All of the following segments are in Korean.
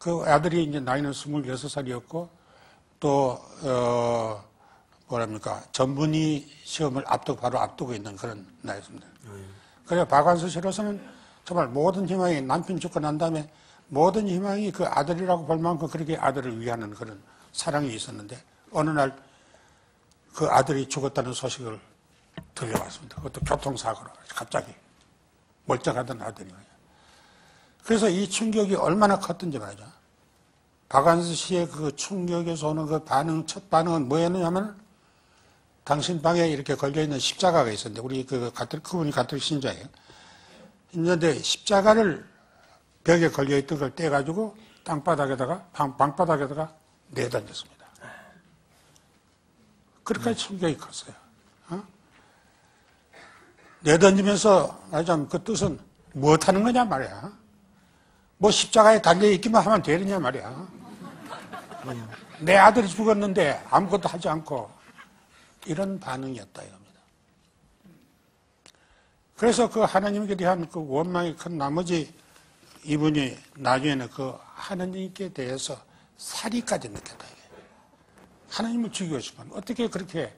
그 아들이 이제 나이는 26살이었고, 또, 전문의 시험을 바로 앞두고 있는 그런 나이였습니다. 그래서 박완서 씨로서는 정말 모든 희망이 남편 죽고 난 다음에 모든 희망이 그 아들이라고 볼 만큼 그렇게 아들을 위하는 그런 사랑이 있었는데, 어느 날 그 아들이 죽었다는 소식을 들려왔습니다. 그것도 교통사고로 갑자기 멀쩡하던 아들이. 그래서 이 충격이 얼마나 컸던지 말이죠. 박완서 씨의 그 충격에서 오는 그 첫 반응은 뭐였느냐면, 당신 방에 이렇게 걸려있는 십자가가 있었는데, 그분이 가톨릭 신자예요. 있는데, 십자가를 벽에 걸려있던 걸 떼가지고 방바닥에다가 내던졌습니다. 그렇게까지 충격이 컸어요. 내던지면서, 말하자면 그 뜻은 무엇하는 거냐 말이야. 뭐 십자가에 달려있기만 하면 되느냐 말이야. 내 아들이 죽었는데 아무것도 하지 않고 이런 반응이었다 이겁니다. 그래서 그 하나님께 대한 그 원망이 큰 나머지 이분이 나중에는 그 하나님께 대해서 사리까지 느꼈다. 이게. 하나님을 죽이고 싶어. 어떻게 그렇게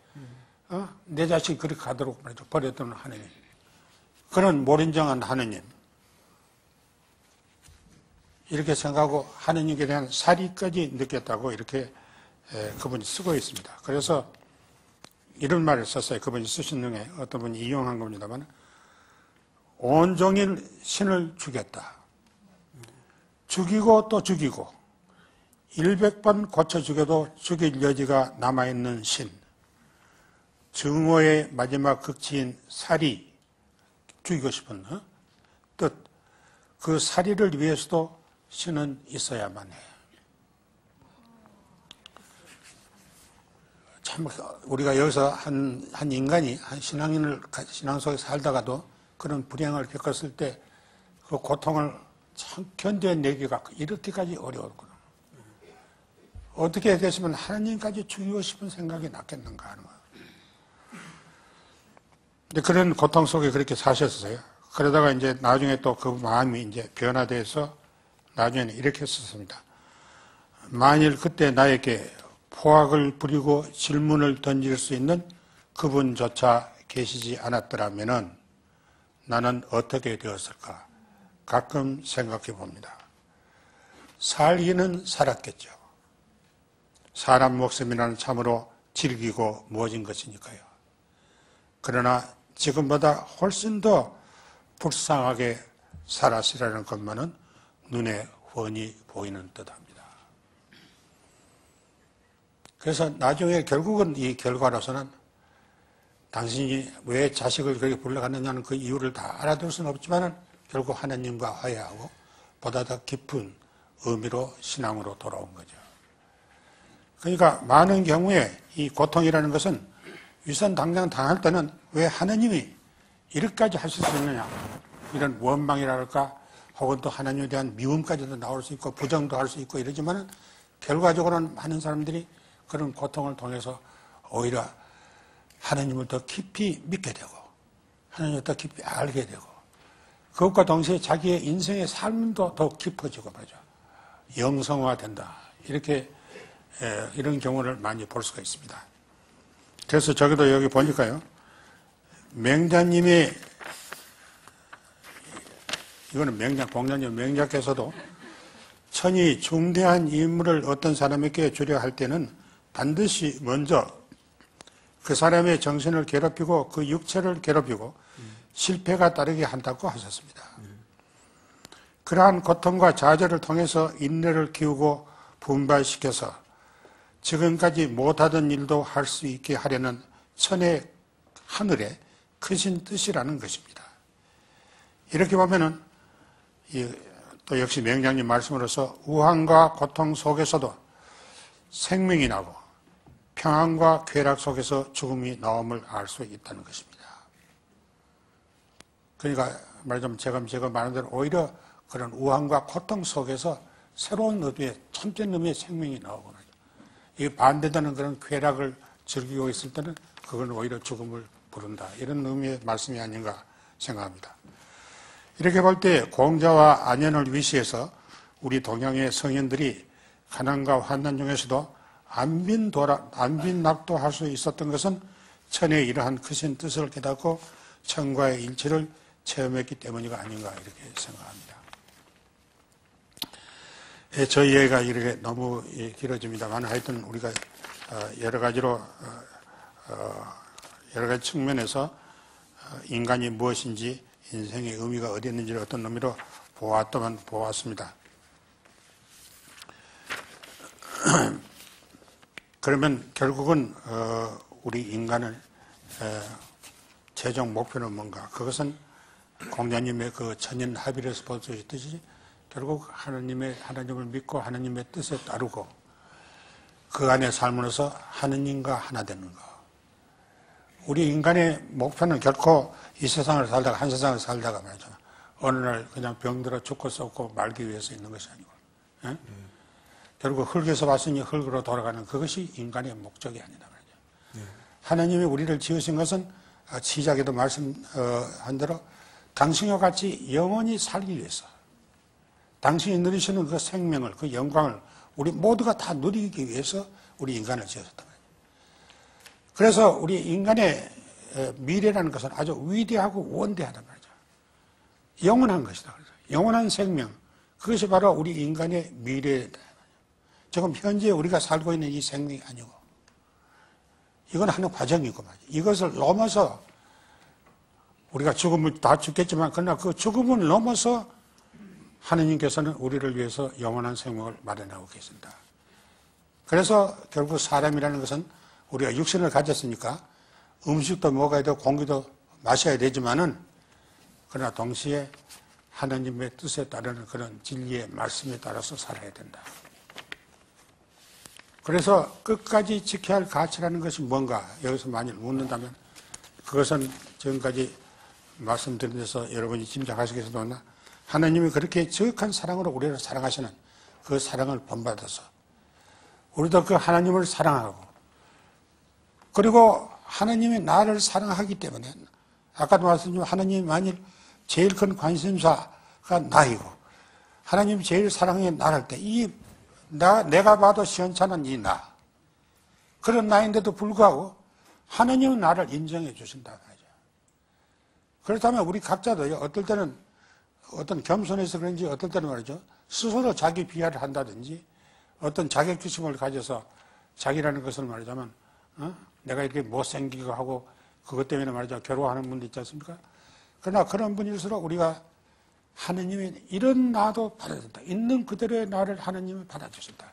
내 자식이 그렇게 가도록 말이죠. 버렸던 하나님. 그런 몰인정한 하나님. 이렇게 생각하고 하느님께 대한 사리까지 느꼈다고 이렇게 그분이 쓰고 있습니다. 그래서 이런 말을 썼어요. 그분이 쓰신 중에 어떤 분이 이용한 겁니다만, 온종일 신을 죽였다. 죽이고 또 죽이고 100번 고쳐 죽여도 죽일 여지가 남아있는 신. 증오의 마지막 극치인 사리, 죽이고 싶은 뜻. 그 사리를 위해서도 신은 있어야만 해. 참, 우리가 여기서 한 인간이, 한 신앙 속에 살다가도 그런 불행을 겪었을 때 그 고통을 참 견뎌내기가 이렇게까지 어려웠구나. 어떻게 됐으면 하나님까지 죽이고 싶은 생각이 났겠는가 하는 거야. 근데 그런 고통 속에 그렇게 사셨어요. 그러다가 이제 나중에 또 그 마음이 이제 변화돼서 나중에는 이렇게 썼습니다. 만일 그때 나에게 포악을 부리고 질문을 던질 수 있는 그분조차 계시지 않았더라면은 나는 어떻게 되었을까? 가끔 생각해 봅니다. 살기는 살았겠죠. 사람 목숨이라는 참으로 질기고 무어진 것이니까요. 그러나 지금보다 훨씬 더 불쌍하게 살았으라는 것만은 눈에 훤히 보이는 듯합니다. 그래서 나중에 결국은 이 결과로서는 당신이 왜 자식을 그렇게 불러갔느냐는 그 이유를 다 알아둘 수는 없지만 결국 하나님과 화해하고 보다 더 깊은 의미로 신앙으로 돌아온 거죠. 그러니까 많은 경우에 이 고통이라는 것은 위선 당장 당할 때는 왜 하나님이 이렇게까지 하실 수 있느냐, 이런 원망이랄까 혹은 또 하나님에 대한 미움까지도 나올 수 있고 부정도 할 수 있고 이러지만 결과적으로는 많은 사람들이 그런 고통을 통해서 오히려 하나님을 더 깊이 믿게 되고 하나님을 더 깊이 알게 되고 그것과 동시에 자기의 인생의 삶도 더 깊어지고 말이죠. 영성화된다. 이렇게 이런 경우를 많이 볼 수가 있습니다. 그래서 저기도 여기 보니까요. 맹자님의 이거는 공자님 맹자께서도 천이 중대한 임무를 어떤 사람에게 주려 할 때는 반드시 먼저 그 사람의 정신을 괴롭히고 그 육체를 괴롭히고 실패가 따르게 한다고 하셨습니다. 그러한 고통과 좌절을 통해서 인내를 키우고 분발시켜서 지금까지 못하던 일도 할 수 있게 하려는 천의 하늘의 크신 뜻이라는 것입니다. 이렇게 보면은 또 역시 맹장님 말씀으로서 우환과 고통 속에서도 생명이 나고 평안과 쾌락 속에서 죽음이 나옴을 알 수 있다는 것입니다. 그러니까 말하자면 제가 말한 대로 오히려 그런 우환과 고통 속에서 새로운 의미의 참된 의미의 생명이 나오고 이 반대되는 그런 쾌락을 즐기고 있을 때는 그건 오히려 죽음을 부른다. 이런 의미의 말씀이 아닌가 생각합니다. 이렇게 볼 때 공자와 안연을 위시해서 우리 동양의 성인들이 가난과 환난 중에서도 안빈낙도할 수 있었던 것은 천의 이러한 크신 뜻을 깨닫고 천과의 일치를 체험했기 때문이가 아닌가 이렇게 생각합니다. 저희 얘기가 이렇게 너무 길어집니다만 하여튼 우리가 여러 가지로 여러 가지 측면에서 인간이 무엇인지 인생의 의미가 어디 있는지를 어떤 의미로 보았습니다. 그러면 결국은 우리 인간의 최종 목표는 뭔가? 그것은 공자님의 그 천인 합일에서 볼 수 있듯이 결국 하나님을 믿고 하나님의 뜻에 따르고 그 안에 삶으로서 하느님과 하나 되는 것. 우리 인간의 목표는 결코 이 세상을 살다가 한 세상을 살다가 말이죠. 어느 날 그냥 병들어 죽고 썩고 말기 위해서 있는 것이 아니고 예? 결국 흙에서 왔으니 흙으로 돌아가는 그것이 인간의 목적이 아니다 말이죠. 하나님이 우리를 지으신 것은 시작에도 말씀한 대로 당신과 같이 영원히 살기 위해서 당신이 누리시는 그 생명을 그 영광을 우리 모두가 다 누리기 위해서 우리 인간을 지으셨다 말이죠. 그래서 우리 인간의 미래라는 것은 아주 위대하고 원대하단 말이죠. 영원한 것이다. 영원한 생명 그것이 바로 우리 인간의 미래다. 지금 현재 우리가 살고 있는 이 생명이 아니고 이건 하는 과정이고 말이죠. 이것을 넘어서 우리가 죽음을 다 죽겠지만 그러나 그 죽음을 넘어서 하느님께서는 우리를 위해서 영원한 생명을 마련하고 계신다. 그래서 결국 사람이라는 것은 우리가 육신을 가졌으니까 음식도 먹어야 되고 공기도 마셔야 되지만은 그러나 동시에 하나님의 뜻에 따르는 그런 진리의 말씀에 따라서 살아야 된다. 그래서 끝까지 지켜야 할 가치라는 것이 뭔가 여기서 만일 묻는다면 그것은 지금까지 말씀드린 데서 여러분이 짐작하시겠으나 하나님이 그렇게 지극한 사랑으로 우리를 사랑하시는 그 사랑을 본받아서 우리도 그 하나님을 사랑하고 그리고 하나님이 나를 사랑하기 때문에 아까도 말씀드린 하나님이 만일 제일 큰 관심사가 나이고 하나님이 제일 사랑해 나를 때 내가 봐도 시원찮은 이 나 그런 나인데도 불구하고 하나님은 나를 인정해 주신다 말이죠. 그렇다면 우리 각자도 어떨 때는 어떤 겸손해서 그런지 어떨 때는 말이죠. 스스로 자기 비하를 한다든지 어떤 자격지심을 가져서 자기라는 것을 말하자면 내가 이렇게 못생기고 하고 그것 때문에 말이죠. 괴로워하는 분도 있지 않습니까? 그러나 그런 분일수록 우리가 하느님이 이런 나도 받아준다. 있는 그대로의 나를 하느님이 받아주신다.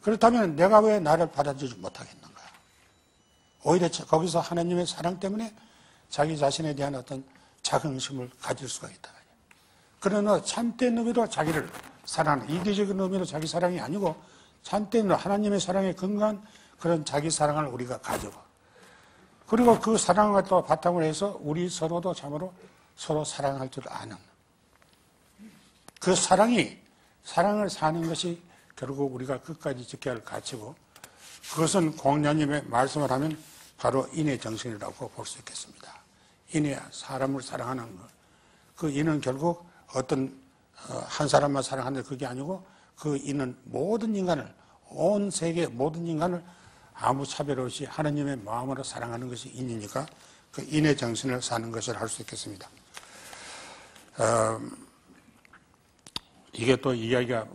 그렇다면 내가 왜 나를 받아주지 못하겠는가? 오히려 거기서 하나님의 사랑 때문에 자기 자신에 대한 어떤 자긍심을 가질 수가 있다. 그러나 참된 의미로 자기를 사랑하는 이기적인 의미로 자기 사랑이 아니고 참된 하나님의 사랑에 근거한 그런 자기 사랑을 우리가 가지고 그리고 그 사랑을 또 바탕으로 해서 우리 서로도 참으로 서로 사랑할 줄 아는 그 사랑을 사는 것이 결국 우리가 끝까지 지켜야 할 가치고 그것은 공자님의 말씀을 하면 바로 인의 정신이라고 볼 수 있겠습니다. 인의 사람을 사랑하는 것. 그 인은 결국 어떤 한 사람만 사랑하는 그게 아니고 그 인은 모든 인간을 온 세계 모든 인간을 아무 차별 없이 하나님의 마음으로 사랑하는 것이 인이니까 그 인의 정신을 사는 것을 할 수 있겠습니다. 이게 또 이야기가